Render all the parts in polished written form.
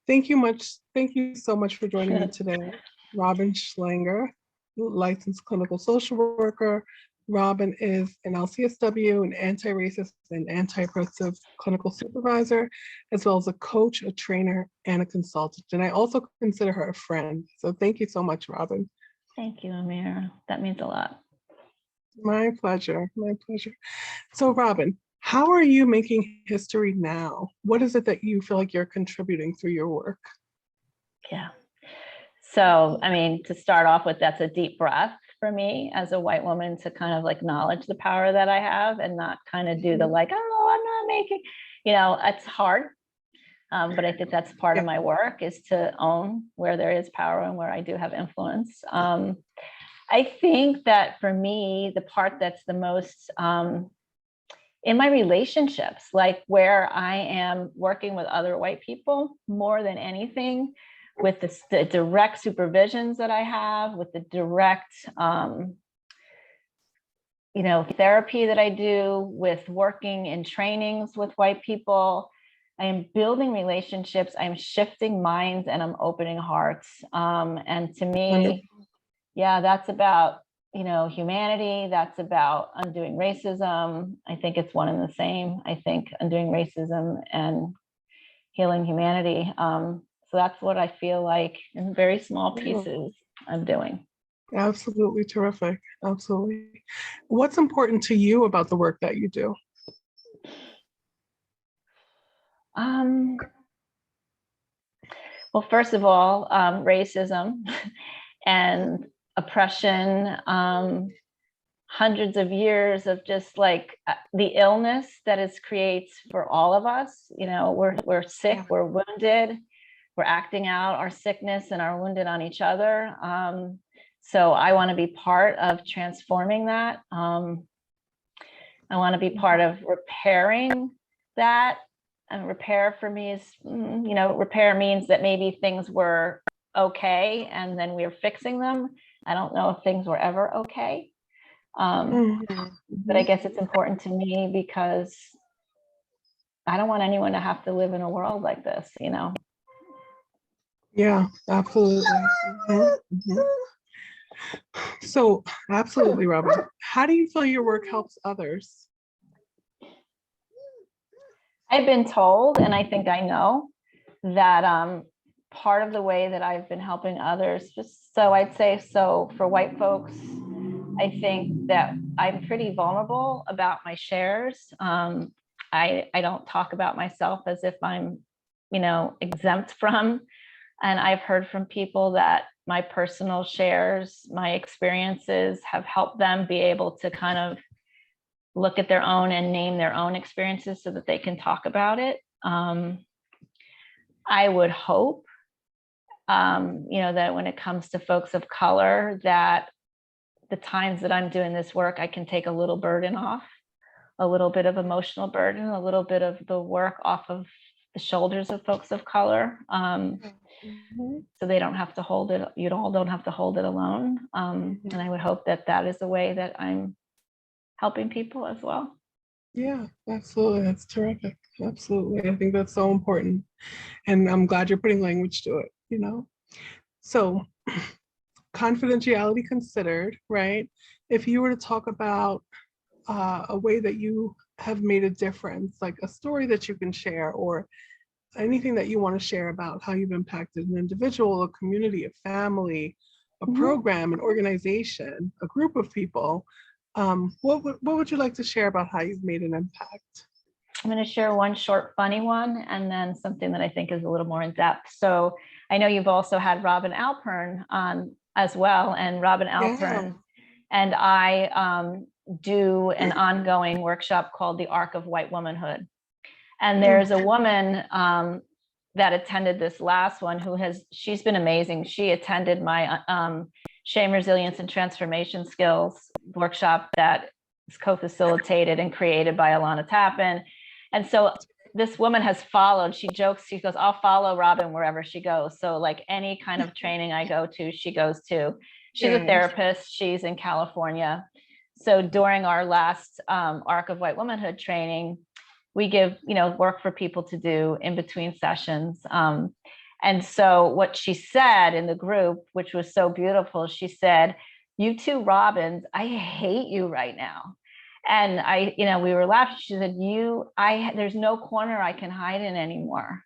Thank you so much for joining me today. Robin Schlenger, licensed clinical social worker. Robin is an LCSW, an anti-racist and anti-oppressive clinical supervisor, as well as a coach, a trainer, and a consultant. And I also consider her a friend. So thank you so much, Robin. Thank you, Amir. That means a lot. My pleasure. My pleasure. So, Robin, how are you making history now? What is it that you feel like you're contributing through your work? Yeah. So, I mean, to start off with, that's a deep breath for me as a white woman to kind of like acknowledge the power that I have and not kind of do the like, oh, I'm not making, it's hard. But I think that's part of my work, is to own where there is power and where I do have influence. I think that for me, the part that's the most in my relationships, like where I am working with other white people more than anything, with the direct supervisions that I have, with the direct, therapy that I do, with working in trainings with white people. I am building relationships, I'm shifting minds, and I'm opening hearts. And to me, that's about, humanity. That's about undoing racism. I think it's one and the same. I think undoing racism and healing humanity. So that's what I feel like in very small pieces I'm doing. Absolutely terrific. Absolutely. What's important to you about the work that you do? Well, first of all, racism and oppression, hundreds of years of just like the illness that it creates for all of us. We're sick, we're wounded, we're acting out our sickness and our wounded on each other. So I want to be part of transforming that. I want to be part of repairing that. And repair for me is, repair means that maybe things were okay and then we're fixing them. I don't know if things were ever okay. But I guess it's important to me because I don't want anyone to have to live in a world like this, Yeah, absolutely. So, absolutely, Robin. How do you feel your work helps others? I've been told, and I think I know, that part of the way that I've been helping others, I'd say for white folks, I think that I'm pretty vulnerable about my shares. I don't talk about myself as if I'm, exempt from. And I've heard from people that my personal shares, my experiences have helped them be able to kind of look at their own and name their own experiences so that they can talk about it. I would hope, that when it comes to folks of color, that the times that I'm doing this work, I can take a little burden off, a little bit of emotional burden, a little bit of the work off of the shoulders of folks of color. So they don't have to hold it, you all don't have to hold it alone. And I would hope that that is the way that I'm helping people as well. Yeah, absolutely. That's terrific. Absolutely. I think that's so important. And I'm glad you're putting language to it, So, confidentiality considered, right? If you were to talk about a way that you have made a difference, like a story that you can share, or anything that you want to share about how you've impacted an individual, a community, a family, a program, an organization, a group of people, what would you like to share about how you've made an impact? I'm going to share one short, funny one, and then something that I think is a little more in depth. So I know you've also had Robin Alpern on as well, and Robin Alpern and I do an ongoing workshop called The Arc of White Womanhood. And there's a woman that attended this last one she's been amazing. She attended my Shame, Resilience, and Transformation Skills workshop that is co-facilitated and created by Alana Tappan. And so this woman has followed, she jokes, she goes, I'll follow Robin wherever she goes. So like any kind of training I go to, she goes to. She's a therapist, she's in California. So during our last Arc of White Womanhood training, we give, work for people to do in between sessions. And so what she said in the group, which was so beautiful, she said, "You two Robins, I hate you right now." And I, we were laughing. She said, there's no corner I can hide in anymore.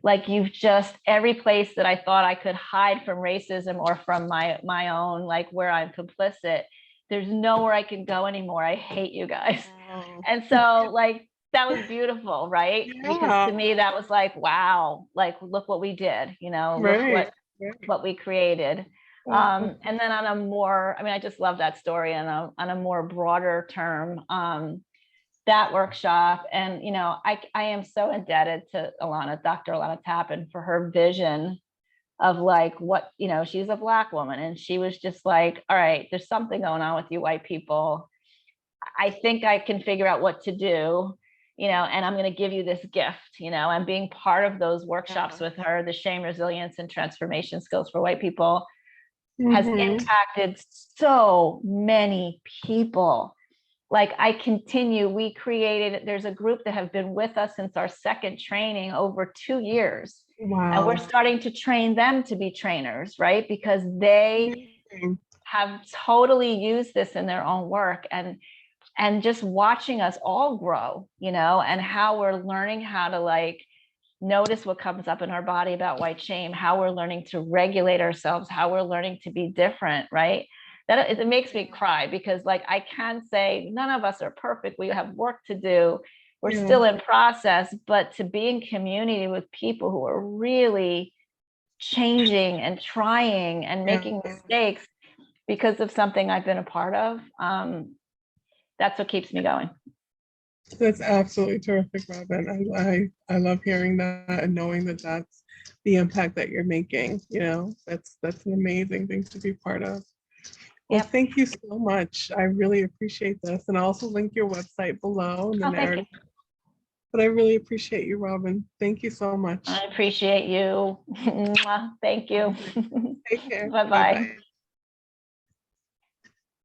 Like, you've just, every place that I thought I could hide from racism or from my own, like where I'm complicit, there's nowhere I can go anymore. I hate you guys. Wow. And so, like, that was beautiful, right? Because Yeah. to me, that was like, wow, like, look what we did, look Right. Right. what we created. Uh, And then on a more, I mean, I just love that story on a more broader term, that workshop. And, I am so indebted to Dr. Alana Tappan, for her vision of like what, she's a Black woman. And she was just like, all right, there's something going on with you white people. I think I can figure out what to do, and I'm going to give you this gift, and being part of those workshops with her, the shame, resilience, and transformation skills for white people, has impacted so many people. Like, there's a group that have been with us since our second training, over 2 years. Wow. And we're starting to train them to be trainers, right? Because they Amazing. have totally used this in their own work. And just watching us all grow, and how we're learning how to like notice what comes up in our body about white shame, how we're learning to regulate ourselves, how we're learning to be different, right? That it makes me cry, because like, I can say none of us are perfect. We have work to do. We're still in process, but to be in community with people who are really changing and trying and making mistakes because of something I've been a part of, that's what keeps me going. That's absolutely terrific, Robin. I love hearing that and knowing that that's the impact that you're making. That's an amazing thing to be part of. Well, Yep. thank you so much. I really appreciate this. And I'll also link your website below in the narrative. But I really appreciate you, Robin. Thank you so much. I appreciate you. Thank you. Take care. Bye-bye. Bye-bye.